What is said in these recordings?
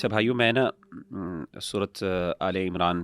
اچھا بھائیوں، میں نا سورۃ آل عمران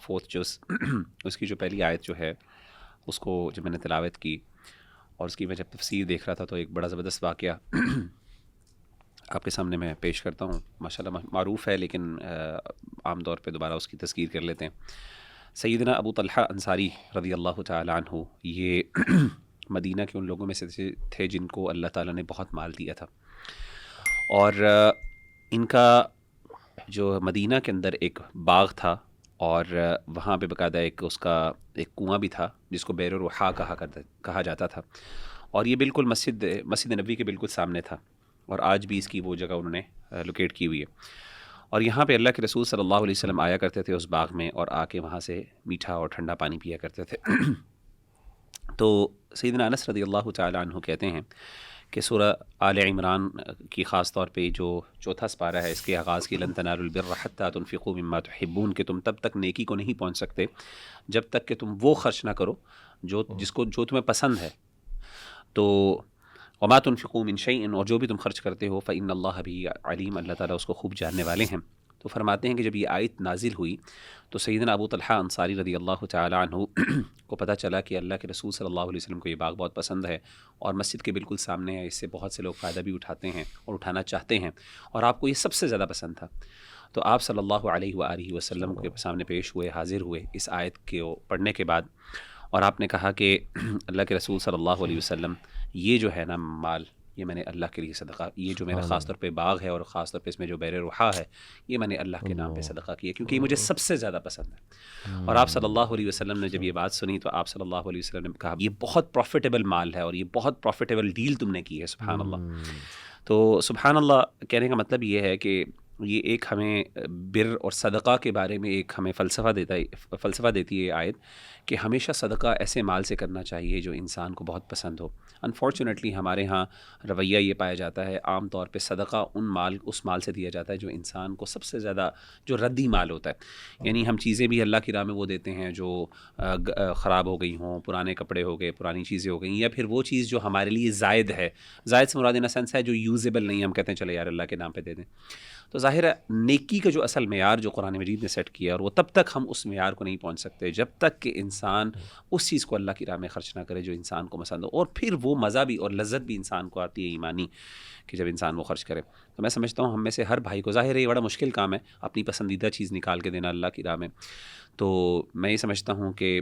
فورتھ جز اس کی جو پہلی آیت جو ہے اس کو جب میں نے تلاوت کی اور اس کی میں جب تفسیر دیکھ رہا تھا تو ایک بڑا زبردست واقعہ آپ کے سامنے میں پیش کرتا ہوں. ماشاءاللہ معروف ہے لیکن عام طور پہ دوبارہ اس کی تذکیر کر لیتے ہیں. سیدنا ابو طلحہ انصاری رضی اللہ تعالیٰ عنہ یہ مدینہ کے ان لوگوں میں سے تھے جن کو اللہ تعالیٰ نے بہت مال دیا تھا، اور ان کا جو مدینہ کے اندر ایک باغ تھا اور وہاں پہ باقاعدہ اس کا ایک کنواں بھی تھا جس کو بئر روحا کہا جاتا تھا، اور یہ بالکل مسجد نبوی کے بالکل سامنے تھا، اور آج بھی اس کی وہ جگہ انہوں نے لوکیٹ کی ہوئی ہے. اور یہاں پہ اللہ کے رسول صلی اللہ علیہ وسلم آیا کرتے تھے اس باغ میں، اور آ کے وہاں سے میٹھا اور ٹھنڈا پانی پیا کرتے تھے. تو سیدنا انس رضی اللہ تعالیٰ عنہ کہتے ہیں کہ سورہ آل عمران کی خاص طور پہ جو چوتھا سپارہ ہے، اس کے آغاز کی لن تنالوا البر حتی تنفقوا مما تحبون، کہ تم تب تک نیکی کو نہیں پہنچ سکتے جب تک کہ تم وہ خرچ نہ کرو جو تمہیں پسند ہے. تو وما تنفقوا من شیء، اور جو بھی تم خرچ کرتے ہو فإن اللہ بھی علیم، اللہ تعالیٰ اس کو خوب جاننے والے ہیں. تو فرماتے ہیں کہ جب یہ آیت نازل ہوئی تو سیدنا ابو طلحہ انصاری رضی اللہ تعالیٰ عنہ کو پتہ چلا کہ اللہ کے رسول صلی اللہ علیہ وسلم کو یہ باغ بہت پسند ہے اور مسجد کے بالکل سامنے ہے، اس سے بہت سے لوگ فائدہ بھی اٹھاتے ہیں اور اٹھانا چاہتے ہیں، اور آپ کو یہ سب سے زیادہ پسند تھا. تو آپ صلی اللہ علیہ وآلہ وسلم کے سامنے پیش ہوئے، حاضر ہوئے اس آیت کو پڑھنے کے بعد، اور آپ نے کہا کہ اللہ کے رسول صلی اللہ علیہ وسلم، یہ جو ہے نا مال، یہ میں نے اللہ کے لیے صدقہ، یہ جو میرا خاص طور پہ باغ ہے اور خاص طور پہ اس میں جو بئر روحا ہے، یہ میں نے اللہ کے نام پہ صدقہ کیا کیونکہ یہ مجھے سب سے زیادہ پسند ہے. اور آپ صلی اللہ علیہ وسلم نے جب یہ بات سنی تو آپ صلی اللہ علیہ وسلم نے کہا یہ بہت پروفیٹیبل مال ہے اور یہ بہت پروفیٹیبل ڈیل تم نے کی ہے. سبحان اللہ. تو سبحان اللہ کہنے کا مطلب یہ ہے کہ یہ ایک ہمیں بر اور صدقہ کے بارے میں ایک ہمیں فلسفہ دیتی ہے آیت کہ ہمیشہ صدقہ ایسے مال سے کرنا چاہیے جو انسان کو بہت پسند ہو. انفارچونیٹلی ہمارے ہاں رویہ یہ پایا جاتا ہے عام طور پہ صدقہ اس مال سے دیا جاتا ہے جو انسان کو سب سے زیادہ جو ردی مال ہوتا ہے. یعنی ہم چیزیں بھی اللہ کی راہ میں وہ دیتے ہیں جو خراب ہو گئی ہوں، پرانے کپڑے ہو گئے، پرانی چیزیں ہو گئیں، یا پھر وہ چیز جو ہمارے لیے زائد ہے، زائد سے مراد ان سینس ہے جو یوزیبل نہیں ہے، ہم کہتے ہیں چلے یار اللہ کے نام پہ دے دیں. تو ظاہر ہے نیکی کا جو اصل معیار جو قرآن مجید نے سیٹ کیا، اور وہ تب تک ہم اس معیار کو نہیں پہنچ سکتے جب تک کہ انسان اس چیز کو اللہ کی راہ میں خرچ نہ کرے جو انسان کو پسند ہو، اور پھر وہ مزہ بھی اور لذت بھی انسان کو آتی ہے ایمانی کہ جب انسان وہ خرچ کرے. تو میں سمجھتا ہوں ہم میں سے ہر بھائی کو، ظاہر ہے یہ بڑا مشکل کام ہے اپنی پسندیدہ چیز نکال کے دینا اللہ کی راہ میں، تو میں یہ سمجھتا ہوں کہ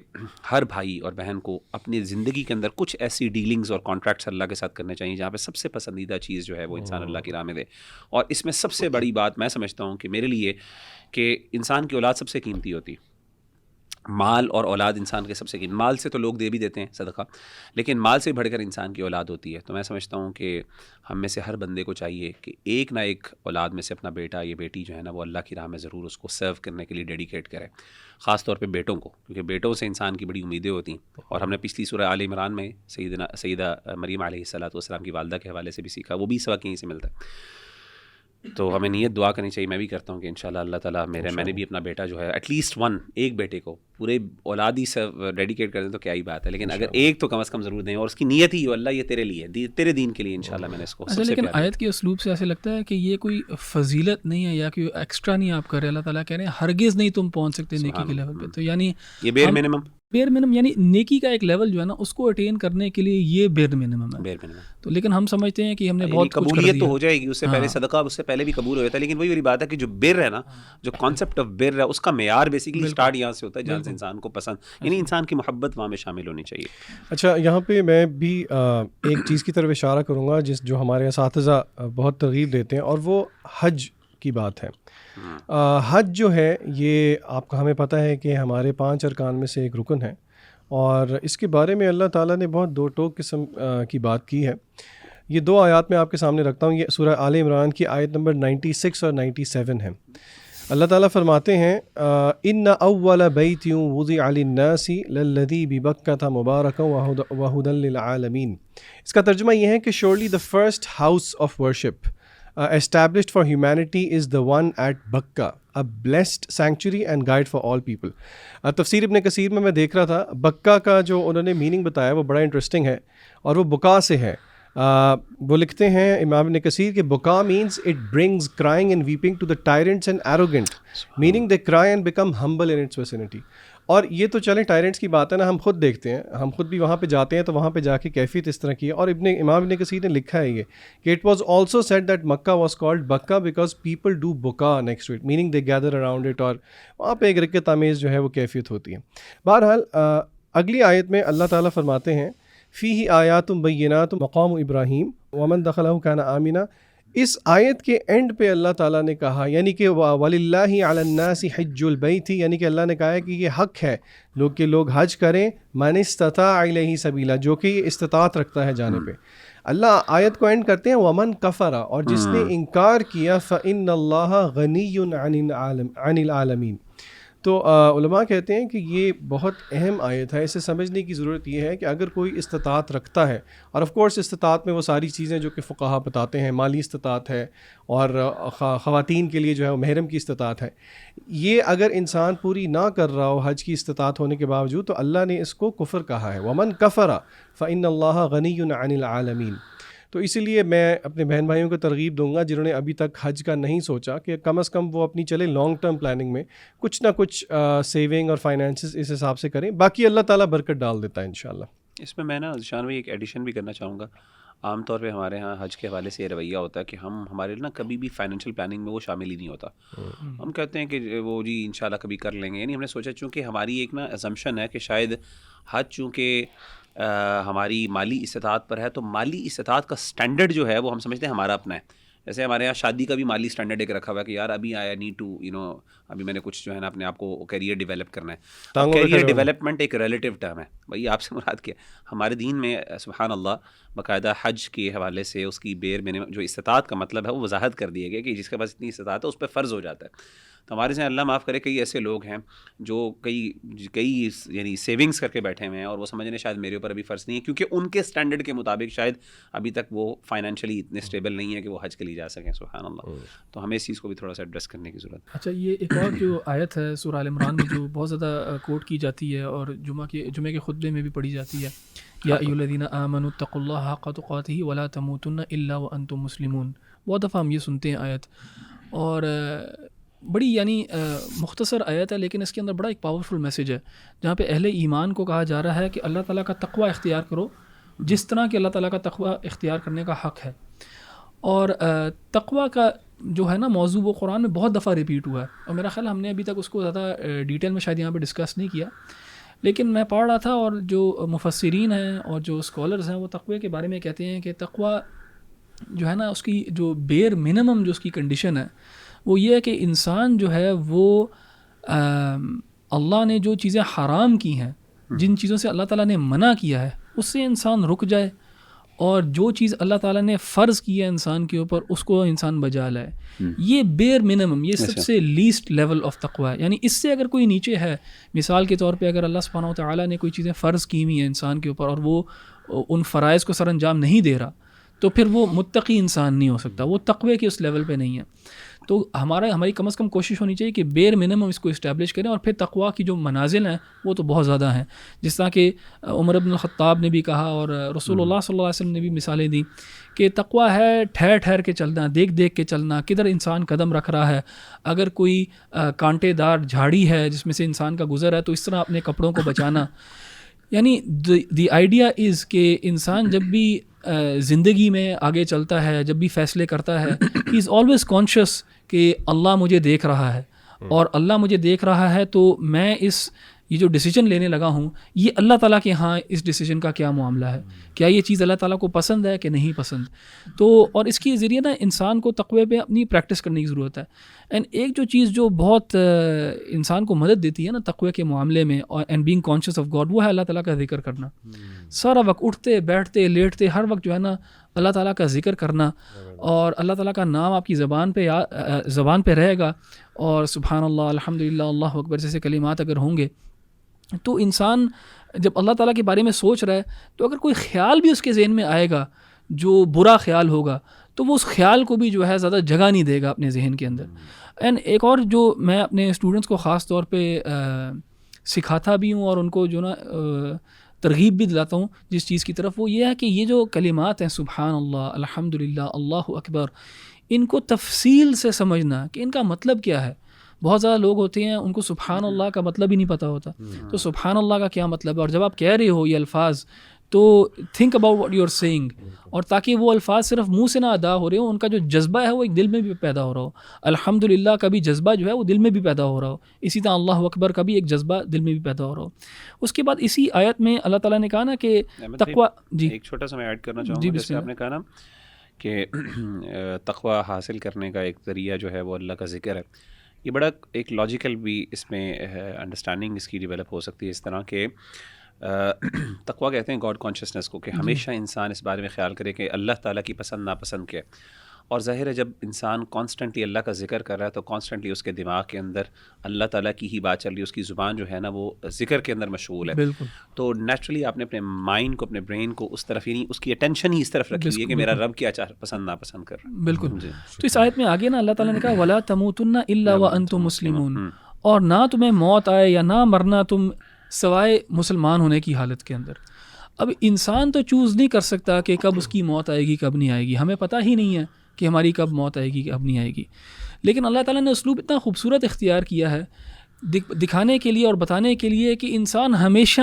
ہر بھائی اور بہن کو اپنی زندگی کے اندر کچھ ایسی ڈیلنگز اور کانٹریکٹس اللہ کے ساتھ کرنے چاہیے جہاں پہ سب سے پسندیدہ چیز جو ہے وہ انسان اللہ کی راہ میں دے. اور اس میں سب سے بڑی بات میں سمجھتا ہوں کہ میرے لیے کہ انسان کی اولاد سب سے قیمتی ہوتی. مال اور اولاد انسان کے سب سے قیمتی، مال سے تو لوگ دے بھی دیتے ہیں صدقہ، لیکن مال سے بڑھ کر انسان کی اولاد ہوتی ہے. تو میں سمجھتا ہوں کہ ہم میں سے ہر بندے کو چاہیے کہ ایک نہ ایک اولاد میں سے اپنا بیٹا یا بیٹی جو ہے نا وہ اللہ کی راہ میں ضرور اس کو سرو کرنے کے لیے ڈیڈیکیٹ کرے، خاص طور پہ بیٹوں کو، کیونکہ بیٹوں سے انسان کی بڑی امیدیں ہوتی ہیں. اور ہم نے پچھلی سورہ آل عمران میں سیدہ مریم علیہ السلام کی والدہ کے حوالے سے بھی سیکھا، وہ بھی سبق یہیں سے ملتا ہے. تو ہمیں نیت دعا کرنی چاہیے. میں بھی کرتا ہوں کہ انشاءاللہ اللہ تعالیٰ میں نے بھی اپنا بیٹا جو ہے ایٹ لیسٹ ایک بیٹے کو پورے اولادی سے ڈیڈیکیٹ کر دیں تو کیا ہی بات ہے، لیکن اگر ایک تو کم از کم ضرور دیں، اور اس کی نیت ہی ہو اللہ یہ تیرے لیے، تیرے دین کے لیے انشاءاللہ میں نے اس کو. لیکن آیت کے اسلوب سے ایسے لگتا ہے کہ یہ کوئی فضیلت نہیں ہے یا کوئی ایکسٹرا نہیں آپ کر رہے، اللہ تعالیٰ کہہ رہے ہیں ہرگز نہیں تم پہنچ سکتے نیکی کے لیول پہ. تو یعنی یہ بیر منیمم یعنی نیکی کا ایک لیول جو ہے نا اس کو اٹین کرنے کے لیے یہ بیر منیمم ہے. تو لیکن ہم سمجھتے ہیں کہ ہم نے بہت قبولیت تو ہو جائے گی، اس سے پہلے صدقہ اس سے پہلے بھی قبول ہو جاتا ہے، لیکن وہی بات ہے کہ جو بر ہے نا، جو کانسیپٹ آف بر ہے، اس کا معیار بیسیکلی اسٹارٹ یہاں سے ہوتا ہے جہاں سے انسان کو پسند، یعنی انسان کی محبت وہاں میں شامل ہونی چاہیے. اچھا، یہاں پہ میں بھی ایک چیز کی طرف اشارہ کروں گا جو ہمارے اساتذہ بہت ترغیب دیتے ہیں، اور وہ حج کی بات ہے. حج جو ہے یہ آپ کو ہمیں پتہ ہے کہ ہمارے 5 ارکان میں سے ایک رکن ہے، اور اس کے بارے میں اللہ تعالیٰ نے بہت دو ٹوک قسم کی بات کی ہے. یہ 2 آیات میں آپ کے سامنے رکھتا ہوں. یہ سورہ آل عمران کی آیت نمبر 96 اور 97 ہے. اللہ تعالیٰ فرماتے ہیں ان اول بیت وضع للناس للذی ببکۃ مبارکا وہدی للعالمین. اس کا ترجمہ یہ ہے کہ surely the first house of worship established for humanity is the one at Bakka, a blessed sanctuary and guide for all people. تفسیر ابن کثیر میں دیکھ رہا تھا، بکہ کا جو انہوں نے میننگ بتایا وہ بڑا انٹرسٹنگ ہے، اور وہ بکا سے ہے. وہ لکھتے ہیں امام ابن کثیر کہ بکا means it brings crying and weeping to the tyrants and arrogant meaning they cry and become humble in its vicinity. اور یہ تو چلیں ٹائرنٹس کی بات ہے نا, ہم خود دیکھتے ہیں, ہم خود بھی وہاں پہ جاتے ہیں تو وہاں پہ جا کے کیفیت اس طرح کی ہے. اور امام ابن کثیر نے لکھا ہے یہ کہ it was also said that Mecca was called Bakka because people do Bakka next to it meaning they gather around it, اور وہاں پہ ایک رکعت آمیز جو ہے وہ کیفیت ہوتی ہے. بہرحال اگلی آیت میں اللہ تعالیٰ فرماتے ہیں فیہ آیات بینات مقام ابراہیم ومن دخلہ کان آمنا. اس آیت کے اینڈ پہ اللہ تعالیٰ نے کہا, یعنی کہ وَلِلَّهِ عَلَى النَّاسِ حِجُّ الْبَيْتِ, یعنی کہ اللہ نے کہا ہے کہ یہ حق ہے کہ لوگ حج کریں, مَنِ اسْتَطَاعَ إِلَيْهِ سَبِيلًا, جو کہ یہ استطاعت رکھتا ہے جانے پہ. اللہ آیت کو اینڈ کرتے ہیں وَمَن كَفَرَ, اور جس نے انکار کیا فَإِنَّ اللَّهَ غَنِيٌّ عَنِ الْعَالَمِينَ. تو علماء کہتے ہیں کہ یہ بہت اہم آیت ہے. اسے سمجھنے کی ضرورت یہ ہے کہ اگر کوئی استطاعت رکھتا ہے, اور آف کورس استطاعت میں وہ ساری چیزیں جو کہ فقہا بتاتے ہیں, مالی استطاعت ہے اور خواتین کے لیے جو ہے وہ محرم کی استطاعت ہے, یہ اگر انسان پوری نہ کر رہا ہو حج کی استطاعت ہونے کے باوجود, تو اللہ نے اس کو کفر کہا ہے. وَمَن كَفَرَ فَإِنَّ اللَّهَ غَنِيٌّ عَنِ الْعَالَمِينَ. تو اسی لیے میں اپنے بہن بھائیوں کو ترغیب دوں گا جنہوں نے ابھی تک حج کا نہیں سوچا, کہ کم از کم وہ اپنی چلے لانگ ٹرم پلاننگ میں کچھ نہ کچھ سیونگ اور فائنینسز اس حساب سے کریں, باقی اللہ تعالیٰ برکت ڈال دیتا ہے انشاءاللہ. اس میں نا ذیشان بھائی ایک ایڈیشن بھی کرنا چاہوں گا. عام طور پہ ہمارے ہاں حج کے حوالے سے یہ رویہ ہوتا ہے کہ ہمارے نا کبھی بھی فائنینشیل پلاننگ میں وہ شامل ہی نہیں ہوتا. ہم کہتے ہیں کہ وہ جی انشاءاللہ کبھی کر لیں گے. یعنی ہم نے سوچا چونکہ ہماری ایک نا اسمپشن ہے کہ شاید حج چونکہ ہماری مالی استطاعت پر ہے, تو مالی استطاعت کا سٹینڈرڈ جو ہے وہ ہم سمجھتے ہیں ہمارا اپنا ہے. جیسے ہمارے یہاں شادی کا بھی مالی سٹینڈرڈ ایک رکھا ہوا ہے کہ یار ابھی آئی نیڈ ٹو ابھی میں نے کچھ جو ہے نا اپنے آپ کو کیریئر ڈیولپ کرنا ہے. کیریئر ڈیولپمنٹ ایک ریلیٹیو ٹرم ہے بھائی, آپ سے مراد کیا. ہمارے دین میں سبحان اللہ باقاعدہ حج کے حوالے سے اس کی بیر میں جو استطاعت کا مطلب ہے وہ وضاحت کر دیا گیا کہ جس کے پاس اتنی استطاعت ہے اس پہ فرض ہو جاتا ہے. تو ہمارے سے اللہ معاف کرے کئی ایسے لوگ ہیں جو کئی یعنی سیونگز کر کے بیٹھے ہوئے ہیں, اور وہ سمجھ رہے ہیں شاید میرے اوپر ابھی فرض نہیں ہے, کیونکہ ان کے سٹینڈرڈ کے مطابق شاید ابھی تک وہ فائنینشلی اتنے اسٹیبل نہیں ہے کہ وہ حج کے لیے جا سکیں. سبحان اللہ. تو ہمیں اس چیز کو بھی تھوڑا سا ایڈریس کرنے کی ضرورت ہے. اچھا, یہ ایک اور جو آیت ہے سورہ آل عمران میں جو بہت زیادہ کوٹ کی جاتی ہے اور جمعہ کے خطبے میں بھی پڑھی جاتی ہے, یا ایھا الذین آمنوا اتقوا اللہ حق تقاتہ ولا تموتن الا وانتم مسلمون. بہت دفعہ ہم یہ سنتے ہیں آیت, اور بڑی یعنی مختصر آیت ہے, لیکن اس کے اندر بڑا ایک پاورفل میسیج ہے جہاں پہ اہل ایمان کو کہا جا رہا ہے کہ اللہ تعالیٰ کا تقوی اختیار کرو جس طرح کہ اللہ تعالیٰ کا تقوی اختیار کرنے کا حق ہے. اور تقوی کا جو ہے نا موضوع وہ قرآن میں بہت دفعہ ریپیٹ ہوا ہے, اور میرا خیال ہم نے ابھی تک اس کو زیادہ ڈیٹیل میں شاید یہاں پہ ڈسکس نہیں کیا, لیکن میں پڑھ رہا تھا اور جو مفسرین ہیں اور جو اسکالرز ہیں وہ تقوی کے بارے میں کہتے ہیں کہ تقوی جو ہے نا اس کی جو بیر منیمم جو اس کی کنڈیشن ہے وہ یہ ہے کہ انسان جو ہے وہ اللہ نے جو چیزیں حرام کی ہیں, جن چیزوں سے اللہ تعالیٰ نے منع کیا ہے, اس سے انسان رک جائے, اور جو چیز اللہ تعالیٰ نے فرض کی ہے انسان کے اوپر اس کو انسان بجا لائے. یہ بیر منیمم, یہ سب سے لیسٹ لیول آف تقوی ہے. یعنی اس سے اگر کوئی نیچے ہے, مثال کے طور پہ اگر اللہ سبحانہ و تعالیٰ نے کوئی چیزیں فرض کی ہوئی ہیں انسان کے اوپر اور وہ ان فرائض کو سر انجام نہیں دے رہا, تو پھر وہ متقی انسان نہیں ہو سکتا, وہ تقوی کے اس لیول پہ نہیں ہے. تو ہماری کم از کم کوشش ہونی چاہیے کہ بیر منیمم اس کو اسٹیبلش کریں, اور پھر تقوی کی جو منازل ہیں وہ تو بہت زیادہ ہیں. جس طرح کہ عمر بن الخطاب نے بھی کہا اور رسول اللہ صلی اللہ علیہ وسلم نے بھی مثالیں دی کہ تقوی ہے ٹھہر ٹھہر کے چلنا, دیکھ دیکھ کے چلنا, کدھر انسان قدم رکھ رہا ہے, اگر کوئی کانٹے دار جھاڑی ہے جس میں سے انسان کا گزر ہے تو اس طرح اپنے کپڑوں کو بچانا. یعنی دی آئیڈیا از کہ انسان جب بھی زندگی میں آگے چلتا ہے, جب بھی فیصلے کرتا ہے, ہی از آلویز کانشیس کہ اللہ مجھے دیکھ رہا ہے, اور اللہ مجھے دیکھ رہا ہے تو میں یہ جو ڈیسیجن لینے لگا ہوں یہ اللہ تعالیٰ کے ہاں اس ڈیسیجن کا کیا معاملہ ہے, کیا یہ چیز اللہ تعالیٰ کو پسند ہے کہ نہیں پسند. تو اور اس کے ذریعے نا انسان کو تقوی پہ اپنی پریکٹس کرنے کی ضرورت ہے. اینڈ ایک جو چیز جو بہت انسان کو مدد دیتی ہے نا تقوی کے معاملے میں, and being conscious of God, وہ ہے اللہ تعالیٰ کا ذکر کرنا. سارا وقت اٹھتے بیٹھتے لیٹتے ہر وقت جو ہے نا اللہ تعالیٰ کا ذکر کرنا, اور اللہ تعالیٰ کا نام آپ کی زبان پہ رہے گا, اور سبحان اللہ, الحمدللہ, اللہ اکبر جیسے کلمات اگر ہوں گے تو انسان جب اللہ تعالیٰ کے بارے میں سوچ رہا ہے تو اگر کوئی خیال بھی اس کے ذہن میں آئے گا جو برا خیال ہوگا تو وہ اس خیال کو بھی جو ہے زیادہ جگہ نہیں دے گا اپنے ذہن کے اندر. اینڈ ایک اور جو میں اپنے اسٹوڈنٹس کو خاص طور پہ سکھاتا بھی ہوں اور ان کو جو نا ترغیب بھی دلاتا ہوں جس چیز کی طرف، وہ یہ ہے کہ یہ جو کلمات ہیں سبحان اللہ، الحمدللہ، اللہ اکبر، ان کو تفصیل سے سمجھنا کہ ان کا مطلب کیا ہے. بہت زیادہ لوگ ہوتے ہیں ان کو سبحان اللہ کا مطلب ہی نہیں پتہ ہوتا. تو سبحان اللہ کا کیا مطلب ہے، اور جب آپ کہہ رہے ہو یہ الفاظ تو think about what you are seeing, اور تاکہ وہ الفاظ صرف منہ سے نہ ادا ہو رہے ہوں، ان کا جو جذبہ ہے وہ ایک دل میں بھی پیدا ہو رہا ہو. الحمدللہ کا بھی جذبہ جو ہے وہ دل میں بھی پیدا ہو رہا ہو، اسی طرح اللہ اکبر کا بھی ایک جذبہ دل میں بھی پیدا ہو رہا ہو. اس کے بعد اسی آیت میں اللہ تعالیٰ نے کہا نا کہ تقویٰ، جی ایک چھوٹا سا میں ایڈ کرنا چاہوں گا، جیسے آپ نے کہا نا کہ تقویٰ حاصل کرنے کا ایک ذریعہ جو ہے وہ اللہ کا ذکر ہے. یہ بڑا ایک لاجیکل بھی اس میں انڈرسٹینڈنگ اس کی ڈیولپ ہو سکتی ہے اس طرح کہ تقویٰ کہتے ہیں گاڈ کانشیسنس کو، کہ ہمیشہ انسان اس بارے میں خیال کرے کہ اللہ تعالیٰ کی پسند ناپسند کے. اور ظاہر ہے جب انسان کانسٹنٹلی اللہ کا ذکر کر رہا ہے تو کانسٹنٹلی اس کے دماغ کے اندر اللہ تعالیٰ کی ہی بات چل رہی ہے، اس کی زبان جو ہے نا وہ ذکر کے اندر مشغول ہے. بالکل. تو نیچرلی آپ نے اپنے مائنڈ کو، اپنے برین کو اس طرف، یعنی اس کی اٹینشن ہی اس طرف رکھی ہوئی ہے کہ میرا رب کیا پسند ناپسند کر رہا ہے. بالکل. تو اس آیت میں آگے نا اللہ تعالیٰ نے کہا وَلَا تَمُوتُنَّ إِلَّا وَأَنْتُمْ مُسْلِمُونَ، اور نہ تمہیں موت آئے یا نہ مرنا تم سوائے مسلمان ہونے کی حالت کے اندر. اب انسان تو چوز نہیں کر سکتا کہ کب اس کی موت آئے گی کب نہیں آئے گی، ہمیں پتہ ہی نہیں ہے کہ ہماری کب موت آئے گی کب نہیں آئے گی. لیکن اللہ تعالیٰ نے اسلوب اتنا خوبصورت اختیار کیا ہے دکھانے کے لیے اور بتانے کے لیے کہ انسان ہمیشہ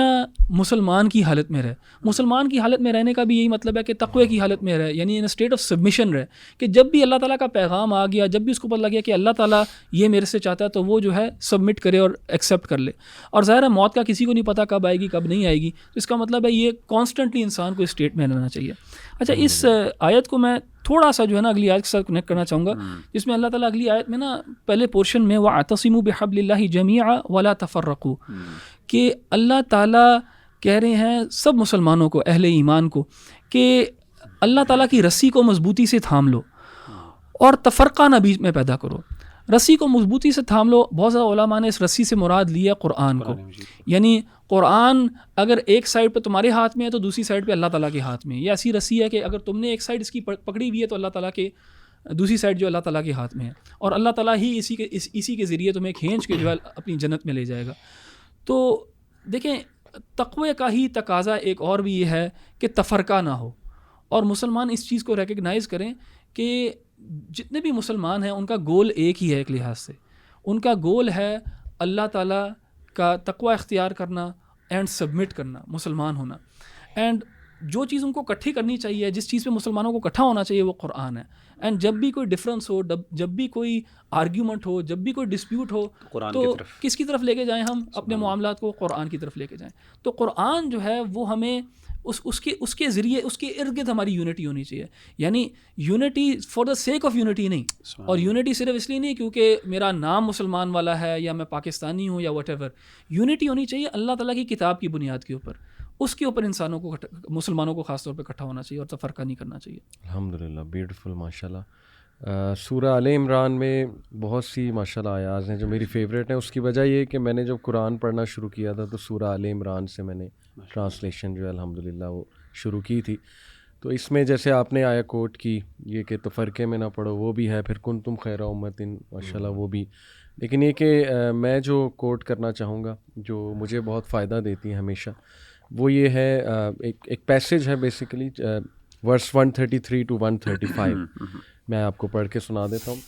مسلمان کی حالت میں رہے. مسلمان کی حالت میں رہنے کا بھی یہی مطلب ہے کہ تقوی کی حالت میں رہے، یعنی ان اسٹیٹ آف سبمیشن رہے، کہ جب بھی اللہ تعالیٰ کا پیغام آ گیا، جب بھی اس کو پتہ لگا کہ اللہ تعالیٰ یہ میرے سے چاہتا ہے، تو وہ جو ہے سبمٹ کرے اور ایکسیپٹ کر لے. اور ظاہر ہے موت کا کسی کو نہیں پتہ کب آئے گی کب نہیں آئے گی، تو اس کا مطلب ہے یہ کانسٹنٹلی انسان کو اسٹیٹ میں رہنا چاہیے. اچھا، اس آیت کو میں تھوڑا سا جو ہے نا اگلی آیت کے ساتھ کنیکٹ کرنا چاہوں گا، جس میں اللہ تعالیٰ اگلی آیت میں نا پہلے پورشن میں وَاعْتَصِمُوا بِحَبْلِ اللَّهِ جَمِيعًا وَلَا تَفَرَّقُوا، کہ اللہ تعالیٰ کہہ رہے ہیں سب مسلمانوں کو، اہل ایمان کو، کہ اللہ تعالیٰ کی رسی کو مضبوطی سے تھام لو اور تفرقہ نہ بیچ میں پیدا کرو. رسی کو مضبوطی سے تھام لو. بہت زیادہ علماء نے اس رسی سے مراد لیا قرآن کو، یعنی قرآن اگر ایک سائڈ پہ تمہارے ہاتھ میں ہے تو دوسری سائڈ پہ اللہ تعالیٰ کے ہاتھ میں. یہ ایسی رسی ہے کہ اگر تم نے ایک سائڈ اس کی پکڑی ہوئی ہے تو اللہ تعالیٰ کے دوسری سائڈ جو اللہ تعالیٰ کے ہاتھ میں ہے، اور اللہ تعالیٰ ہی اسی کے ذریعے تمہیں کھینچ کے جو ہے اپنی جنت میں لے جائے گا. تو دیکھیں تقوی کا ہی تقاضا ایک اور بھی یہ ہے کہ تفرقہ نہ ہو، اور مسلمان اس چیز کو ریکگنائز کریں کہ جتنے بھی مسلمان ہیں ان کا گول ایک ہی ہے. ایک لحاظ سے ان کا گول ہے اللہ تعالیٰ کا تقوی اختیار کرنا اینڈ سبمٹ کرنا، مسلمان ہونا. اینڈ جو چیز ان کو اکٹھی کرنی چاہیے، جس چیز پہ مسلمانوں کو اکٹھا ہونا چاہیے، وہ قرآن ہے. اینڈ جب بھی کوئی ڈفرینس ہو، جب بھی کوئی آرگیومنٹ ہو، جب بھی کوئی ڈسپیوٹ ہو، تو کس کی طرف لے کے جائیں ہم اپنے معاملات کو؟ قرآن کی طرف لے کے جائیں. تو قرآن جو ہے وہ ہمیں اس کے ذریعے، اس کے ارد گرد ہماری یونٹی ہونی چاہیے. یعنی unity for the sake of unity نہیں، اور یونٹی صرف اس لیے نہیں کیونکہ میرا نام مسلمان والا ہے یا میں پاکستانی ہوں یا واٹ ایور. یونٹی ہونی چاہیے اللہ تعالیٰ کی کتاب کی بنیاد کے اوپر، اس کے اوپر انسانوں کو، مسلمانوں کو خاص طور پہ اکٹھا ہونا چاہیے اور تفرقہ نہیں کرنا چاہیے. الحمدللہ، بیوٹیفل، ماشاء اللہ. سورہ آل عمران میں بہت سی ماشاء اللہ آیات ہیں جو میری فیوریٹ ہیں. اس کی وجہ یہ کہ میں نے جب قرآن پڑھنا شروع کیا تھا تو سورہ آل عمران سے میں نے ٹرانسلیشن جو ہے الحمدللہ وہ شروع کی تھی. تو اس میں جیسے آپ نے آیا کوٹ کی یہ کہ تفرقے میں نہ پڑھو، وہ بھی ہے. پھر کنتم خیر امۃ ماشاء اللہ وہ بھی. لیکن یہ کہ میں جو کوٹ کرنا چاہوں گا جو مجھے بہت فائدہ دیتی ہے ہمیشہ، وہ یہ ہے ایک پیسیج ہے بیسیکلی ورس 133 to 135. میں آپ کو پڑھ کے سنا دیتا ہوں.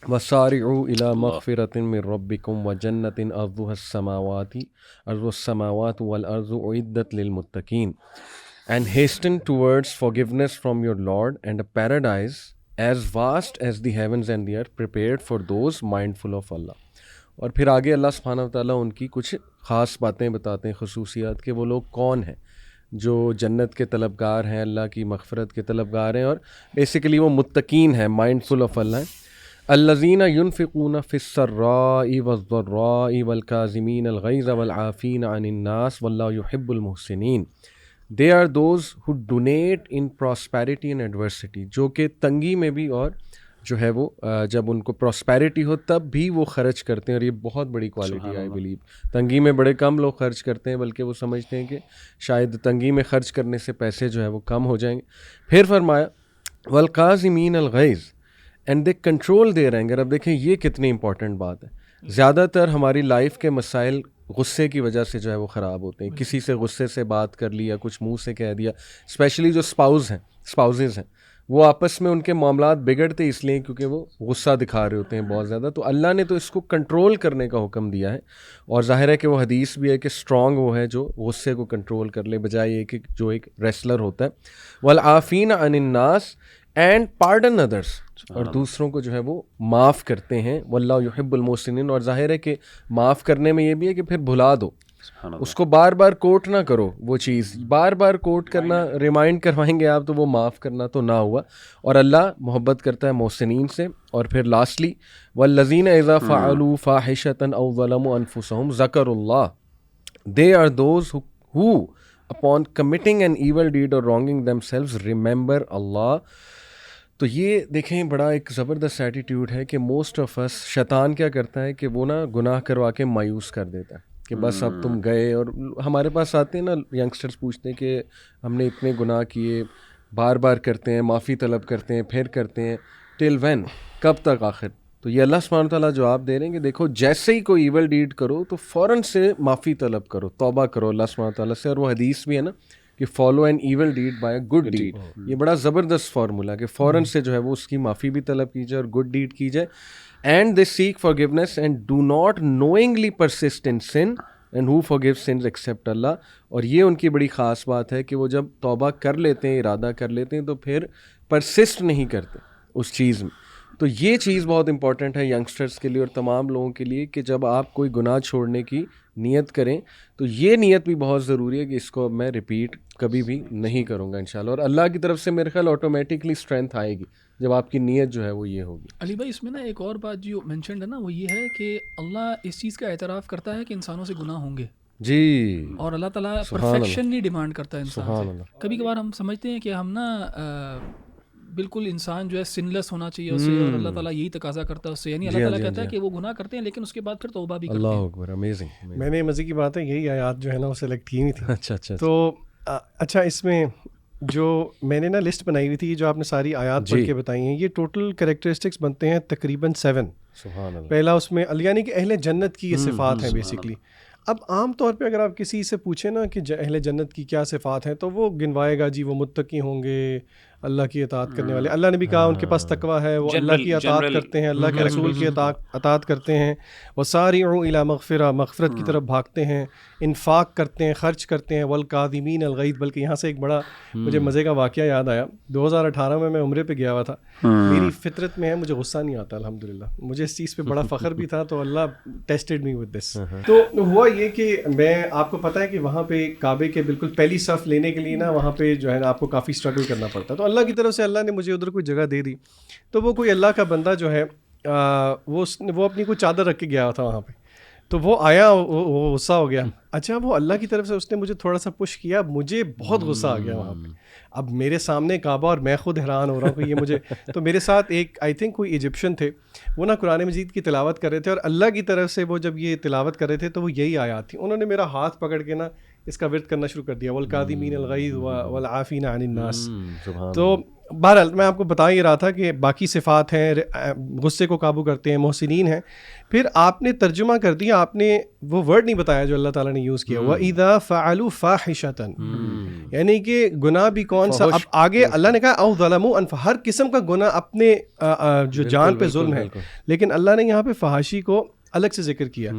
وَسَارِعُوا إِلَىٰ مَغْفِرَةٍ مِّن رَّبِّكُمْ وَجَنَّةٍ أَرْضُهَا السَّمَاوَاتُ وَالْأَرْضُ أُعِدَّتْ لِلْمُتَّقِينَ, and hasten towards forgiveness from your Lord and a paradise as vast as the heavens and the earth prepared for those mindful of Allah. اور پھر آگے اللہ سبحانہ وتعالیٰ ان کی کچھ خاص باتیں بتاتے ہیں، خصوصیات، کہ وہ لوگ کون ہیں جو جنت کے طلبگار ہیں، اللہ کی مغفرت کے طلبگار ہیں، اور بیسیکلی وہ متقین ہیں، مائنڈ فل آف اللہ ہیں. الذین ينفقون فی السراء والضراء والکاظمین الغیظ والعافین عن الناس واللہ یحب المحسنین. They are those who donate in prosperity and adversity, جو کہ تنگی میں بھی اور جو ہے وہ جب ان کو پراسپیرٹی ہو تب بھی وہ خرچ کرتے ہیں. اور یہ بہت بڑی کوالٹی آئی بلیو. تنگی میں بڑے کم لوگ خرچ کرتے ہیں، بلکہ وہ سمجھتے ہیں کہ شاید تنگی میں خرچ کرنے سے پیسے جو ہے وہ کم ہو جائیں گے. پھر فرمایا والکاظمین الغیظ and they control their anger. اب دیکھیں یہ کتنی امپورٹنٹ بات ہے. زیادہ تر ہماری لائف کے مسائل غصے کی وجہ سے جو ہے وہ خراب ہوتے ہیں. کسی سے غصے سے بات کر لی یا کچھ منہ سے کہہ دیا, اسپیشلی جو اسپاؤزز ہیں وہ آپس میں ان کے معاملات بگڑتے اس لیے کیونکہ وہ غصہ دکھا رہے ہوتے ہیں بہت زیادہ. تو اللہ نے تو اس کو کنٹرول کرنے کا حکم دیا ہے, اور ظاہر ہے کہ وہ حدیث بھی ہے کہ اسٹرانگ وہ ہے جو غصے کو کنٹرول کر لے, بجائے یہ کہ جو ایک ریسلر ہوتا ہے. والعافین عن الناس اینڈ پارڈن ادرس, اور دوسروں کو جو ہے وہ معاف کرتے ہیں. واللہ یحب المحسنین, اور ظاہر ہے کہ معاف کرنے میں یہ بھی ہے کہ پھر بھلا دو, اس کو بار بار کوٹ نہ کرو. وہ چیز بار بار کوٹ کرنا, ریمائنڈ کروائیں گے آپ تو وہ معاف کرنا تو نہ ہوا. اور اللہ محبت کرتا ہے محسنین سے. اور پھر لاسٹلی والذین اذا فعلوا فاحشۃ او ظلموا انفسهم ذکروا اللہ, they are those who upon committing an evil deed or wronging themselves remember Allah. تو یہ دیکھیں بڑا ایک زبردست ایٹیٹیوڈ ہے کہ موسٹ آف اس, شیطان کیا کرتا ہے کہ وہ نا گناہ کروا کے مایوس کر دیتا ہے کہ بس اب تم گئے. اور ہمارے پاس آتے ہیں نا ینگسٹرز, پوچھتے ہیں کہ ہم نے اتنے گناہ کیے, بار بار کرتے ہیں, معافی طلب کرتے ہیں, پھر کرتے ہیں, ٹل وین, کب تک آخر. تو یہ اللہ سبحانہ تعالیٰ جواب دے رہے ہیں کہ دیکھو جیسے ہی کوئی ایول ڈیڈ کرو تو فوراً سے معافی طلب کرو, توبہ کرو اللہ سبحانہ تعالیٰ سے. اور وہ حدیث بھی ہے نا کہ follow an evil deed by a good deed. یہ بڑا زبردست فارمولا کہ فوراً سے جو ہے وہ اس کی معافی بھی طلب کی جائے اور گڈ ڈیڈ کی جائے. And they seek forgiveness and do not knowingly persist in sin and who forgives sins except Allah. اور یہ ان کی بڑی خاص بات ہے کہ وہ جب توبہ کر لیتے ہیں, ارادہ کر لیتے ہیں, تو پھر پرسسٹ نہیں کرتے اس چیز میں. تو یہ چیز بہت امپورٹنٹ ہے ینگسٹرز کے لیے اور تمام لوگوں کے لیے کہ جب آپ کوئی گناہ چھوڑنے کی نیت کریں تو یہ نیت بھی بہت ضروری ہے کہ اس کو اب میں ریپیٹ کبھی بھی نہیں کروں گا انشاءاللہ. اور اللہ کی طرف سے میرے خیال آٹومیٹکلی اسٹرینتھ آئے گی جب آپ کی نیت جو ہے وہ یہ ہوگی. علی بھائی اس میں نا ایک اور بات جو مینشنڈ ہے نا وہ یہ ہے کہ اللہ اس چیز کا اعتراف کرتا ہے کہ انسانوں سے گناہ ہوں گے جی, اور اللہ تعالیٰ پرفیکشن نہیں ڈیمانڈ کرتا ہے انسان سے. کبھی کبھار ہم سمجھتے ہیں کہ ہم نا بالکل انسان جو ہے سنلیس ہونا چاہیے اسے, اور اللہ تعالیٰ یہی تقاضا کرتا ہے اس سے. یعنی اللہ تعالیٰ کہتا ہے کہ وہ گناہ کرتے ہیں لیکن اس کے بعد پھر توبہ بھی کرتے ہیں. اللہ اکبر, امیزنگ. میں نے مزے کی بات ہے یہی آیات جو ہے نا وہ سلیکٹ کی ہوئی تھی. اچھا تو اچھا اس میں جو میں نے نا لسٹ بنائی ہوئی تھی جو آپ نے ساری آیات پڑھ کے بتائی ہیں, یہ ٹوٹل کریکٹرسٹکس بنتے ہیں تقریباً 7. پہلا اس میں یعنی کہ اہل جنت کی یہ صفات ہیں بیسکلی. اب عام طور پہ اگر آپ کسی سے پوچھیں نا کہ اہل جنت کی کیا صفات ہیں تو وہ گنوائے گا جی وہ متقی ہوں گے, اللہ کی اطاعت کرنے والے. اللہ نے بھی کہا ان کے پاس تقویٰ ہے, وہ اللہ کی اطاعت کرتے ہیں, اللہ کے رسول کی اطاعت کرتے ہیں. وسارعوا الی مغفرہ, مغفرت کی طرف بھاگتے ہیں, انفاق کرتے ہیں, خرچ کرتے ہیں. والکاظمین الغیظ. بلکہ یہاں سے ایک بڑا مجھے مزے کا واقعہ یاد آیا. 2018 میں عمرے پہ گیا ہوا تھا. میری فطرت میں ہے مجھے غصہ نہیں آتا الحمدللہ, مجھے اس چیز پہ بڑا فخر بھی تھا. تو اللہ ٹیسٹڈ می ود دس. تو ہوا یہ کہ میں, آپ کو پتہ ہے کہ وہاں پہ کعبے کے بالکل پہلی صف لینے کے لیے نا وہاں پہ جو ہے نا آپ کو کافی اسٹرگل کرنا پڑتا. تو اللہ کی طرف سے اللہ نے مجھے ادھر کوئی جگہ دے دی. تو وہ کوئی اللہ کا بندہ جو ہے وہ اپنی کوئی چادر رکھ کے گیا تھا وہاں پہ. تو وہ آیا, وہ غصہ ہو گیا. اچھا وہ اللہ کی طرف سے اس نے مجھے تھوڑا سا پش کیا, مجھے بہت غصہ آ گیا وہاں پہ. اب میرے سامنے کعبہ اور میں خود حیران ہو رہا ہوں کہ یہ مجھے. تو میرے ساتھ ایک آئی تھنک کوئی ایجپشن تھے, وہ نا قرآن مجید کی تلاوت کر رہے تھے, اور اللہ کی طرف سے وہ جب یہ تلاوت کر رہے تھے تو وہ یہی آیات تھی. انہوں نے میرا ہاتھ پکڑ کے نا اس کا ورد کرنا شروع کر دیا, والکاظمین الغیظ والعافین عن الناس. تو بہرحال میں آپ کو بتا ہی رہا تھا کہ باقی صفات ہیں, غصے کو قابو کرتے ہیں, محسنین ہیں. پھر آپ نے ترجمہ کر دیا, آپ نے وہ ورڈ نہیں بتایا جو اللہ تعالیٰ نے یوز کیا, وَإِذَا فَعَلُوا فَاحِشَةً, یعنی کہ گناہ بھی کون سا. اب آگے اللہ نے کہا او ظلموا انفسهم, ہر قسم کا گناہ اپنے جو جان پہ ظلم ہے, لیکن اللہ نے یہاں پہ فحاشی کو الگ سے ذکر کیا.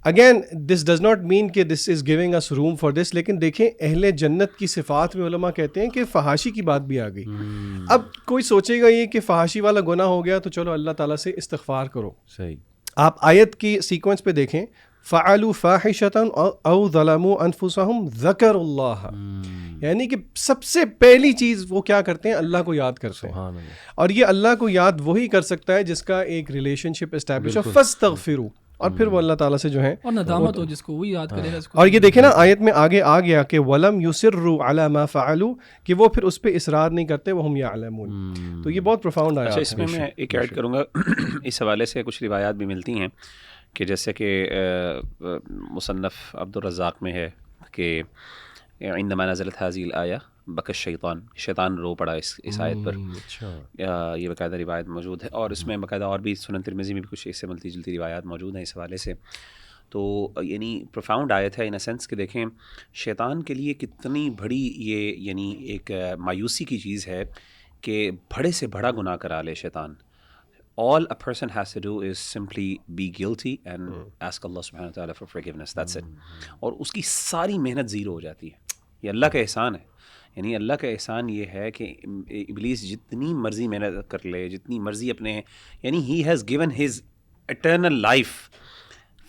Again this does not mean کہ دس is giving us room for this, لیکن دیکھیں اہل جنت کی صفات میں علماء کہتے ہیں کہ فحاشی کی بات بھی آ گئی. اب کوئی سوچے گا یہ کہ فحاشی والا گناہ ہو گیا تو چلو اللہ تعالیٰ سے استغفار کرو. صحیح. آپ آیت کی سیکوینس پہ دیکھیں, فعلوا فاحشة او ظلموا انفسهم ذکروا اللہ, یعنی کہ سب سے پہلی چیز وہ کیا کرتے ہیں, اللہ کو یاد کرتے ہیں. اور یہ اللہ کو یاد وہی کر سکتا ہے جس کا ایک ریلیشن شپ اسٹیبلش ہو. فاستغفروا, اور پھر وہ اللہ تعالیٰ سے جو ہے اور ندامت ہو جس کو وہی یاد کرے گا. اور یہ دیکھیں نا آیت میں آگے آ گیا کہ ولم یصروا علی ما فعلوا, کہ وہ پھر اس پہ اصرار نہیں کرتے, وہم یعلمون. تو یہ بہت پروفاؤنڈ آیا. اچھا اس میں ایک ایڈ کروں گا, اس حوالے سے کچھ روایات بھی ملتی ہیں کہ جیسے کہ مصنف عبد الرزاق میں ہے کہ عندما نزلت هذه الآیہ بک الشیطان, شیطان رو پڑا اس آیت پر. یہ باقاعدہ روایت موجود ہے, اور اس میں باقاعدہ اور بھی سنن ترمذی میں بھی کچھ اس سے ملتی جلتی روایات موجود ہیں اس حوالے سے. تو یعنی پروفاؤنڈ آیت ہے ان اے سینس کہ دیکھیں شیطان کے لیے کتنی بڑی یہ یعنی ایک مایوسی کی چیز ہے کہ بڑے سے بڑا گناہ کرا لے شیطان. All a person has to do is simply be guilty and ask Allah subhanahu wa ta'ala for forgiveness. That's it. اور اس کی ساری محنت زیرو ہو جاتی ہے. یہ اللہ کا احسان ہے. یعنی اللہ کا احسان یہ ہے کہ ابلیس جتنی مرضی محنت کر لے, جتنی مرضی اپنے, یعنی he has given his eternal life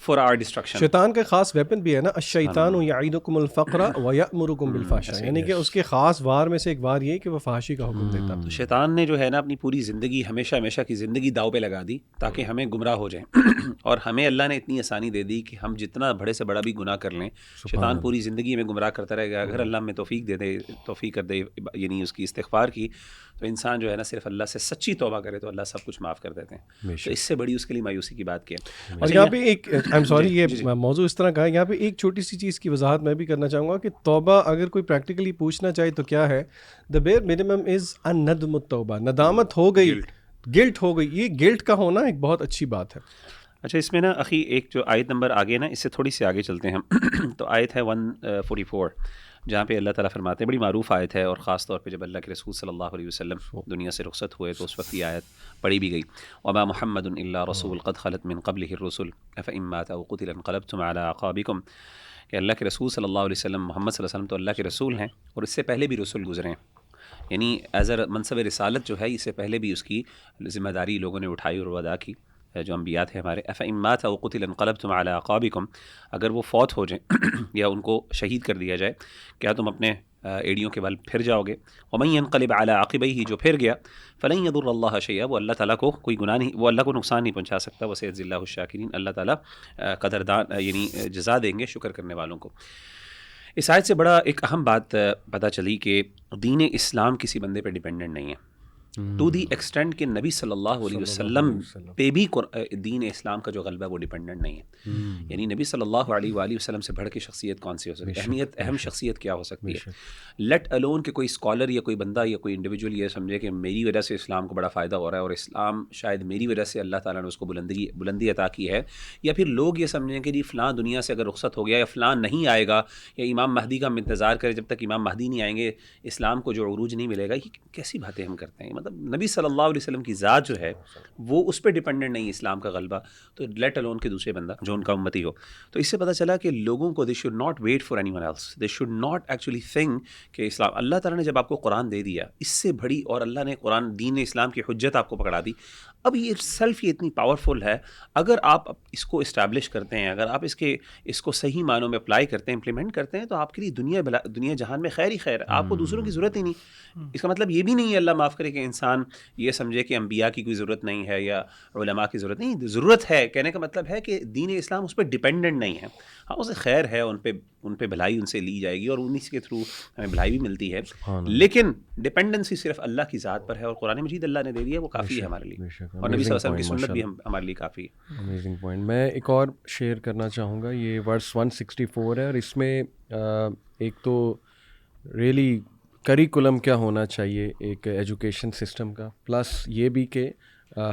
for our destruction. شیطان کا خاص ویپن بھی ہے نا, الشیطان یعیدکم الفقر ویأمرکم بالفحشاء, یعنی کہ اس کے خاص وار میں سے ایک وار یہ کہ وہ فحاشی کا حکم دیتا. تو شیطان نے جو ہے نا اپنی پوری زندگی ہمیشہ کی زندگی داؤ پہ لگا دی تاکہ ہمیں گمراہ ہو جائیں. اور ہمیں اللہ نے اتنی آسانی دے دی کہ ہم جتنا بڑے سے بڑا بھی گناہ کر لیں, شیطان پوری زندگی میں گمراہ کرتا رہے گا. اگر اللہ ہمیں توفیق کر دے یعنی اس کی استغفار کی, تو انسان جو ہے نا صرف اللہ سے سچی توبہ کرے تو اللہ سب کچھ معاف کر دیتے ہیں. تو اس سے بڑی اس کے لیے مایوسی کی بات کیا. اور یہاں پہ ایک آئی ایم سوری یہ موضوع اس طرح کا ہے, یہاں پہ ایک چھوٹی سی چیز کی وضاحت میں بھی کرنا چاہوں گا کہ توبہ اگر کوئی پریکٹیکلی پوچھنا چاہے تو کیا ہے, دا بیئر منیمم از الندم التوبہ, ندامت ہو گئی, گلٹ ہو گئی. یہ گلٹ کا ہونا ایک بہت اچھی بات ہے. اچھا اس میں نا اخی ایک جو آیت نمبر آگے نا اس سے تھوڑی سی آگے چلتے ہیں ہم. تو آیت ہے 144 جہاں پہ اللہ تعالیٰ فرماتے ہیں, بڑی معروف آیت ہے, اور خاص طور پہ جب اللہ کے رسول صلی اللہ علیہ وسلم دنیا سے رخصت ہوئے تو اس وقت یہ آیت پڑھی بھی گئی. وما محمد الا رسول قد خلت من قبلہ الرسل افإن مات او قتل انقلبتم على اعقابکم, کہ اللہ کے رسول صلی اللہ علیہ وسلم محمد صلی اللہ علیہ وسلم تو اللہ کے رسول ہیں, اور اس سے پہلے بھی رسول گزرے ہیں. یعنی ایز اے منصب رسالت جو ہے اس سے پہلے بھی اس کی ذمہ داری لوگوں نے اٹھائی اور وہ ادا کی, جو انبیاء تھے ہمارے. افإن مات او قتل انقلبتم على اعقابکم, اگر وہ فوت ہو جائیں یا ان کو شہید کر دیا جائے, کیا تم اپنے ایڑیوں کے بل پھر جاؤ گے. ومن ينقلب على عقبیہ, جو پھر گیا, فلن يضر اللہ شیئا, وہ اللہ تعالیٰ کو کوئی گناہ نہیں, وہ اللہ کو نقصان نہیں پہنچا سکتا. وسيجزي الله الشاکرین, اللہ تعالیٰ قدردان یعنی جزا دیں گے شکر کرنے والوں کو. اس آیت سے بڑا ایک اہم بات پتہ چلی کہ دین اسلام کسی بندے پہ ڈیپینڈنٹ نہیں ہے, ٹو دی ایکسٹینٹ کہ نبی صلی اللہ علیہ وسلم پہ بھی دین اسلام کا جو غلبہ ہے وہ ڈیپینڈنٹ نہیں ہے. یعنی نبی صلی اللہ علیہ وآلہ وسلم سے بڑھ کے شخصیت کون سی ہو سکتی ہے, اہم شخصیت کیا ہو سکتی ہے. لیٹ الون کہ کوئی اسکالر یا کوئی بندہ یا کوئی انڈیویجول یہ سمجھے کہ میری وجہ سے اسلام کو بڑا فائدہ ہو رہا ہے, اور اسلام شاید میری وجہ سے اللہ تعالیٰ نے اس کو بلندی عطا کی ہے. یا پھر لوگ یہ سمجھیں کہ جی فلاں دنیا سے اگر رخصت ہو گیا, یا فلاں نہیں آئے گا, یا امام مہدی کا ہم انتظار کریں جب تک امام مہدی نہیں آئیں گے اسلام کو جو عروج نہیں ملے گا. یہ کیسی باتیں ہم کرتے ہیں. مطلب نبی صلی اللہ علیہ وسلم کی ذات جو ہے وہ اس پہ ڈیپینڈنٹ نہیں اسلام کا غلبہ, تو لیٹ الون کے دوسرے بندہ جو ان کا امتی ہو. تو اس سے پتہ چلا کہ لوگوں کو they should not wait for anyone else, they should not actually think کہ اسلام, اللہ تعالیٰ نے جب آپ کو قرآن دے دیا اس سے بڑی, اور اللہ نے قرآن دین اسلام کی حجت آپ کو پکڑا دی, اب یہ سیلف یہ اتنی پاورفل ہے, اگر آپ اس کو اسٹیبلش کرتے ہیں, اگر آپ اس کو صحیح معنوں میں اپلائی کرتے ہیں, امپلیمنٹ کرتے ہیں, تو آپ کے لیے دنیا جہان میں خیر ہی خیر, آپ کو دوسروں کی ضرورت ہی نہیں. اس کا مطلب یہ بھی نہیں ہے, اللہ معاف کرے, کہ انسان یہ سمجھے کہ انبیاء کی کوئی ضرورت نہیں ہے یا علماء کی ضرورت نہیں. ضرورت ہے, کہنے کا مطلب ہے کہ دین اسلام اس پہ ڈیپینڈنٹ نہیں ہے. ہاں اسے خیر ہے, ان پہ بھلائی ان سے لی جائے گی, اور انہی کے تھرو ہمیں بھلائی بھی ملتی ہے, لیکن ڈیپینڈنسی صرف اللہ کی ذات پر ہے, اور قرآن مجید اللہ نے دے دیا, وہ کافی ہے ہمارے لیے, اور نبی صلی اللہ علیہ وسلم کی سنت بھی ہمارے لیے کافی ہے. Amazing point. میں ایک اور شیئر کرنا چاہوں گا, یہ ورس 164 ہے, اور اس میں ایک تو ریئلی کریکولم کیا ہونا چاہیے ایک ایجوکیشن سسٹم کا, پلس یہ بھی کہ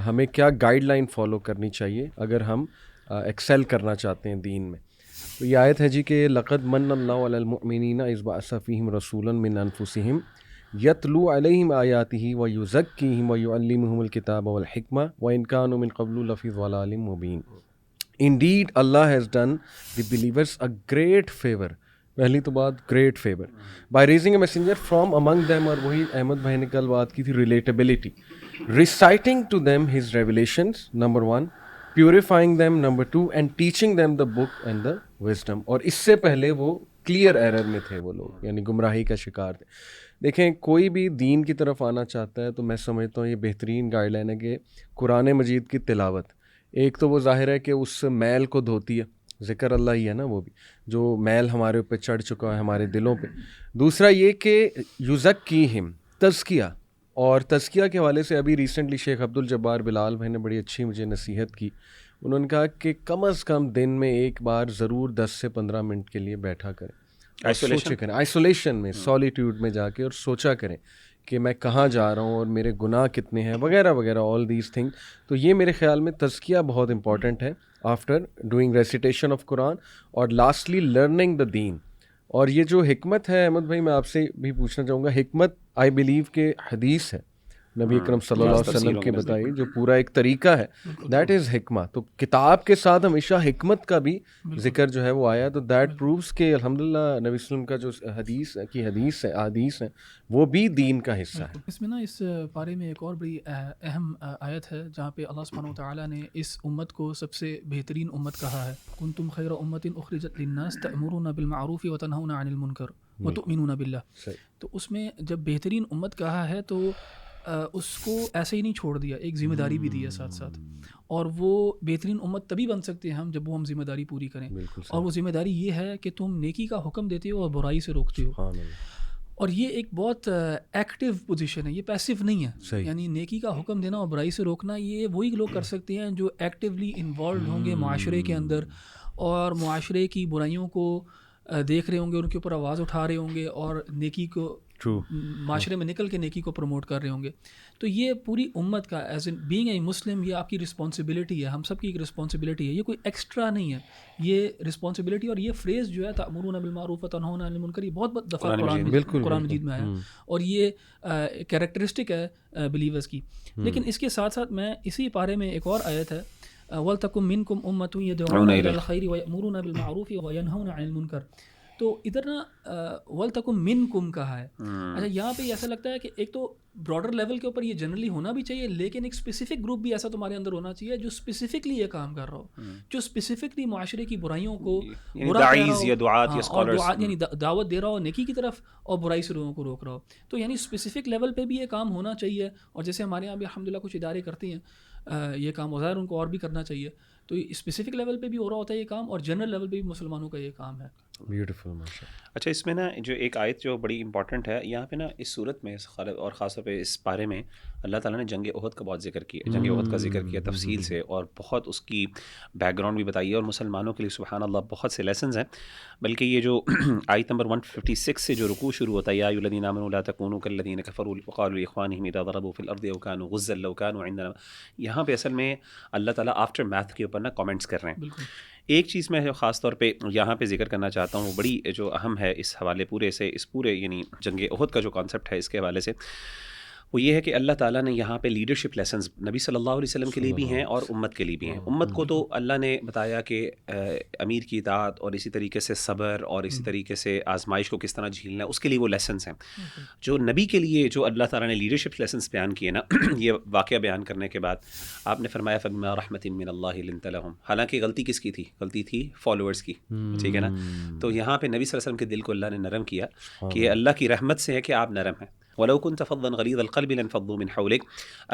ہمیں کیا گائیڈ لائن فالو کرنی چاہیے اگر ہم ایکسیل کرنا چاہتے ہیں دین میں. تو یہ آیت ہے جی کہ لقد من اللہ علی المؤمنین اذ بعث فیہم رسولا من انفسہم یتلو علیہم آیاتہ ویزکیہم ویعلمہم الکتاب والحکمہ وان کانوا من قبل لفی ضلال مبین. Indeed, Allah has done the believers a great favor. پہلی تو بات great favour by raising a messenger from among them, اور وہی احمد بھائی نے کل بات کی تھی relatability, reciting to them his revelations number 1, purifying them number 2, and teaching them the book and the wisdom. اور اس سے پہلے وہ کلیئر ایرر میں تھے وہ لوگ, یعنی گمراہی کا شکار تھے. دیکھیں کوئی بھی دین کی طرف آنا چاہتا ہے تو میں سمجھتا ہوں یہ بہترین گائیڈ لائن ہے کہ قرآن مجید کی تلاوت, ایک تو وہ ظاہر ہے کہ اس میل کو دھوتی ہے, ذکر اللہ ہی ہے نا وہ بھی, جو میل ہمارے اوپر چڑھ چکا ہے ہمارے دلوں پہ. دوسرا یہ کہ یزکیہم, تزکیہ, اور تزکیہ کے حوالے سے ابھی ریسنٹلی شیخ عبدالجبار بلال بھائی نے بڑی اچھی مجھے نصیحت کی. انہوں نے کہا کہ کم از کم دن میں ایک بار ضرور 10 سے 15 منٹ کے لیے بیٹھا کریں, سوچے کریں, آئسولیشن میں, سولیٹیوڈ میں جا کے, اور سوچا کریں کہ میں کہاں جا رہا ہوں اور میرے گناہ کتنے ہیں وغیرہ وغیرہ آل دیز تھنگ. تو یہ میرے خیال میں تزکیہ بہت امپورٹنٹ ہے آفٹر ڈوئنگ ریسیٹیشن آف قرآن. اور لاسٹلی لرننگ دا دین. اور یہ جو حکمت ہے احمد بھائی میں آپ سے بھی پوچھنا چاہوں گا, حکمت آئی بلیو کہ حدیث ہے نبی اکرم صلی اللہ علیہ وسلم کے بتائی جو پورا ایک طریقہ ہے, دیٹ از حکمہ. تو کتاب کے ساتھ ہمیشہ حکمت کا بھی ذکر جو ہے وہ آیا, تو دیٹ پرووز کہ الحمدللہ نبی وسلم کا جو حدیث ہے وہ بھی دین کا حصہ ہے. اس میں نا اس پارے میں ایک اور بڑی اہم آیت ہے جہاں پہ اللہ سبحانہ و تعالیٰ نے اس امت کو سب سے بہترین امت کہا ہے. کنتم خیر امت اخرجت للناس تأمرون بالمعروف وتنہون عن المنکر وتؤمنون باللہ. تو اس میں جب بہترین امت کہا ہے تو اس کو ایسے ہی نہیں چھوڑ دیا, ایک ذمہ داری بھی دی ہے ساتھ ساتھ. اور وہ بہترین امت تبھی بن سکتے ہیں ہم جب وہ ہم ذمہ داری پوری کریں. اور وہ ذمہ داری یہ ہے کہ تم نیکی کا حکم دیتے ہو اور برائی سے روکتے ہو. اور یہ ایک بہت ایکٹیو پوزیشن ہے, یہ پیسو نہیں ہے. یعنی نیکی کا حکم دینا اور برائی سے روکنا یہ وہی لوگ کر سکتے ہیں جو ایکٹیولی انوالوڈ ہوں گے معاشرے کے اندر, اور معاشرے کی برائیوں کو دیکھ رہے ہوں گے, ان کے اوپر آواز اٹھا رہے ہوں گے, اور نیکی کو معاشرے میں نکل کے نیکی کو پروموٹ کر رہے ہوں گے. تو یہ پوری امت کا ایز این بینگ اے مسلم یہ آپ کی رسپانسبلٹی ہے, ہم سب کی ایک رسپانسبلٹی ہے, یہ کوئی ایکسٹرا نہیں ہے, یہ رسپانسبلٹی. اور یہ فریز جو ہے تأمرون بالمعروف وتنہون عن المنکر یہ بہت دفعہ قرآن مجید میں آیا, اور یہ کیریکٹرسٹک ہے بلیورز کی. لیکن اس کے ساتھ ساتھ میں اسی پارے میں ایک اور آیت ہے وَلْتَكُن مِّنكُمْ أُمَّةٌ يَدْعُونَ إِلَى الْخَيْرِ وَيَأْمُرُونَ بِالْمَعْرُوفِ وَيَنْهَوْنَ عَنِ الْمُنكَرِ. تو ادھر نا وَلْتَكُن مِّنكُمْ کہا ہے. اچھا یہاں پہ ایسا لگتا ہے کہ ایک تو براڈر لیول کے اوپر یہ جنرلی ہونا بھی چاہیے, لیکن ایک اسپیسیفک گروپ بھی ایسا تمہارے اندر ہونا چاہیے جو اسپیسیفکلی یہ کام کر رہا ہو, جو اسپیسیفکلی معاشرے کی برائیوں کو یعنی دعوت دے رہا ہو نیکی کی طرف اور برائی سے لوگوں کو روک رہا ہو. تو یعنی اسپیسیفک لیول پہ بھی یہ کام ہونا چاہیے. اور جیسے ہمارے یہاں بھی الحمدللہ کچھ ادارے کرتے ہیں یہ کام, ظاہر ان کو اور بھی کرنا چاہیے. تو اسپیسیفک لیول پہ بھی ہو رہا ہوتا ہے یہ کام, اور جنرل لیول پہ بھی مسلمانوں کا یہ کام ہے. بیوٹیفل. اچھا اس میں نا جو ایک آیت جو بڑی امپورٹنٹ ہے یہاں پہ نا اس صورت میں اور خاص طور پہ اس بارے میں اللہ تعالیٰ نے جنگ احد کا بہت ذکر کیا, جنگ احد کا ذکر کیا تفصیل سے, اور بہت اس کی بیک گراؤنڈ بھی بتائی ہے, اور مسلمانوں کے لیے سبحان اللہ بہت سے لیسنز ہیں. بلکہ یہ جو آیت نمبر 156 سے جو رکوع شروع ہوتا ہے یا ایھا الذین آمنوا لا تکونوا کالذین کفروا وقالوا لاخوانہم اذا ضربوا فی الارض او کانوا غزا لو کانوا عندنا, یہاں پہ اصل میں اللہ تعالیٰ آفٹر میتھ کے اوپر نا کامنٹس کر رہے ہیں. ایک چیز میں خاص طور پہ یہاں پہ ذکر کرنا چاہتا ہوں, وہ بڑی جو اہم ہے اس حوالے پورے سے, اس پورے یعنی جنگ احد کا جو کانسیپٹ ہے اس کے حوالے سے, وہ یہ ہے کہ اللہ تعالیٰ نے یہاں پہ لیڈرشپ لیسنز نبی صلی اللہ علیہ وسلم کے لیے بھی ہیں اور امت کے لیے بھی ہیں. امت کو تو اللہ نے بتایا کہ امیر کی اطاعت اور اسی طریقے سے صبر اور اسی طریقے سے آزمائش کو کس طرح جھیلنا ہے, اس کے لیے وہ لیسنز ہیں. جو نبی کے لیے جو اللہ تعالیٰ نے لیڈرشپ لیسنز بیان کیے نا, یہ واقعہ بیان کرنے کے بعد آپ نے فرمایا فَبِمَا رَحْمَةٍ مِّنَ اللَّهِ لِنْتَ لَهُمْ. حالانکہ غلطی کس کی تھی؟ غلطی تھی فالوورز کی, ٹھیک ہے نا. تو یہاں پہ نبی صلی اللہ علیہ وسلم کے دل کو اللہ نے نرم کیا کہ اللہ کی رحمت سے ہے کہ آپ نرم ہیں. وَلَوْ كُنْتَ فَظًّا غَلِيظَ الْقَلْبِ لَانفَضُّوا مِنْ حَوْلِكَ.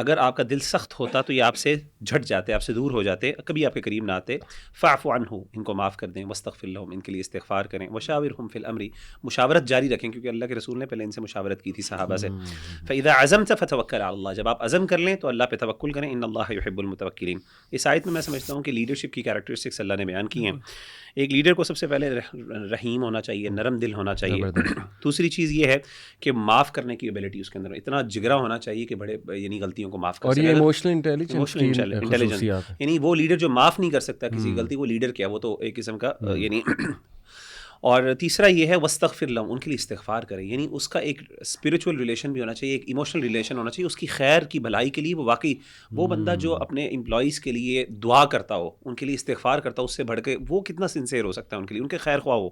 اگر آپ کا دل سخت ہوتا تو یہ آپ سے جھٹ جاتے, آپ سے دور ہو جاتے, کبھی آپ کے قریب نہ آتے. فَاعْفُ عَنْهُ, ان کو معاف کر دیں. وَاسْتَغْفِرْ لَهُمْ, ان کے لیے استغفار کریں. وَشَاوِرْهُمْ فِي الْأَمْرِ, مشاورت جاری رکھیں, کیونکہ اللہ کے رسول نے پہلے ان سے مشاورت کی تھی صحابہ سے. فَإِذَا عَزَمْتَ فَتَوَكَّلْ عَلَى اللَّهِ, جب آپ عزم کر لیں تو اللہ پہ توکل کریں. إِنَّ اللَّهَ يُحِبُّ الْمُتَوَكِّلِينَ. اس آیت میں میں سمجھتا ہوں کہ لیڈرشپ کی کیریکٹرسٹکس اللہ نے بیان کی ہیں. ایک لیڈر کو سب سے پہلے رحیم ہونا چاہیے, نرم دل ہونا چاہیے. دوسری چیز یہ ہے کہ معاف کرنے کی ایبلٹی اس کے اندر, اتنا جگرا ہونا چاہیے کہ بڑے یعنی غلطیوں کو معاف کر سکے. اور یہ ایموشنل انٹیلیجنس, یعنی وہ لیڈر جو معاف نہیں کر سکتا کسی غلطی, وہ لیڈر کیا, وہ تو ایک قسم کا یعنی. اور تیسرا یہ ہے وَاسْتَغْفِرْ لَهُمْ, ان کے لیے استغفار کریں. یعنی اس کا ایک اسپریچول ریلیشن بھی ہونا چاہیے, ایک ایموشنل ریلیشن ہونا چاہیے, اس کی خیر کی بھلائی کے لیے وہ واقعی وہ بندہ جو اپنے امپلائیز کے لیے دعا کرتا ہو, ان کے لیے استغفار کرتا ہو, اس سے بڑھ کے وہ کتنا سنسیئر ہو سکتا ہے ان کے لیے, ان کے خیر خواہ ہو.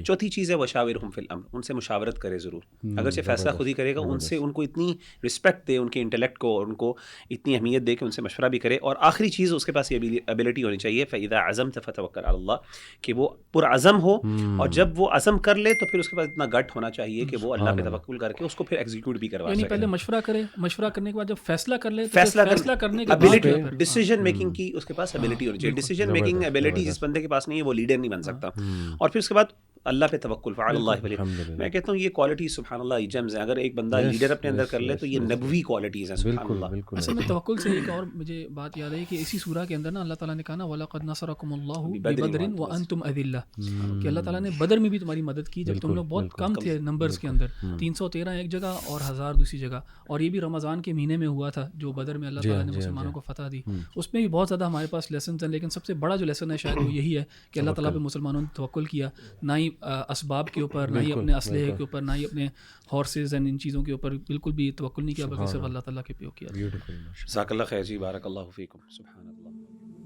چوتھی چیز ہے وَشَاوِرْهُمْ فِي الْأَمْرِ, ان سے مشاورت کرے ضرور, اگرچہ فیصلہ خود ہی کرے گا, ان سے ان کو اتنی رسپیکٹ دے, ان کے انٹلیکٹ کو, اور ان کو اتنی اہمیت دے کہ ان سے مشورہ بھی کرے. اور آخری چیز اس کے پاس یہ ایبلٹی ہونی چاہیے فَإِذَا عَزَمْتَ فَتَوَكَّلْ عَلَى اللَّهِ, کہ وہ پرعزم ہو, اور جب وہ عزم کر لے تو پھر اس کے بعد اتنا گٹ ہونا چاہیے کہ وہ اللہ پہ توکل کر کے اس کو پھر ایگزیکیوٹ بھی کروا سکے. یعنی پہلے مشورہ کرے, مشورہ کرنے کے بعد جب فیصلہ کر لے, فیصلہ کرنے کے ابیلٹی, ڈیسیژن میکنگ کی اس کے پاس ایبلٹی ہونی چاہیے. ڈیسیژن میکنگ ایبلٹی جس بندے کے پاس نہیں ہے وہ لیڈر نہیں بن سکتا. اور پھر اس کے بعد اللہ پہ توکل فعلی اللہ ولی. میں کہتا ہوں یہ کوالٹی سبحان اللہ جیمز ہیں. اگر ایک بندہ لیڈر اپنے اندر کر لے تو یہ نبوی کوالٹیز ہیں سبحان اللہ. اصل میں توکل سے ایک اور مجھے بات یاد ہے کہ اسی سورہ کے اندر نا اللہ تعالیٰ نے کہا نا وَلَقَدْ نَصَرَكُمُ اللَّهُ بِبَدْرٍ وَأَنْتُمْ أَذِلَّةٌ, کہ اللہ تعالیٰ نے بدر میں بھی تمہاری مدد کی جب تم لوگ بہت کم تھے نمبرز کے اندر, 313 ایک جگہ اور 1000 دوسری جگہ, اور یہ بھی رمضان کے مہینے میں ہوا تھا جو بدر میں اللہ تعالیٰ نے مسلمانوں کو فتح دی. اس میں بھی بہت زیادہ ہمارے پاس لیسنز ہیں, لیکن سب سے بڑا جو لیسن ہے شاید وہ یہی ہے کہ اللہ تعالیٰ پہ مسلمانوں نے توکل کیا, نہ ہی اسباب کے اوپر, نہ ہی اپنے اسلحے کے اوپر, نہ ہی اپنے ہارسز اینڈ ان چیزوں کے اوپر بالکل بھی توکل نہیں کیا, بلکہ صرف اللہ تعالیٰ کے پہ کیا. جزاک اللہ خیر جی, بارک اللہ فیکم, سبحان اللہ.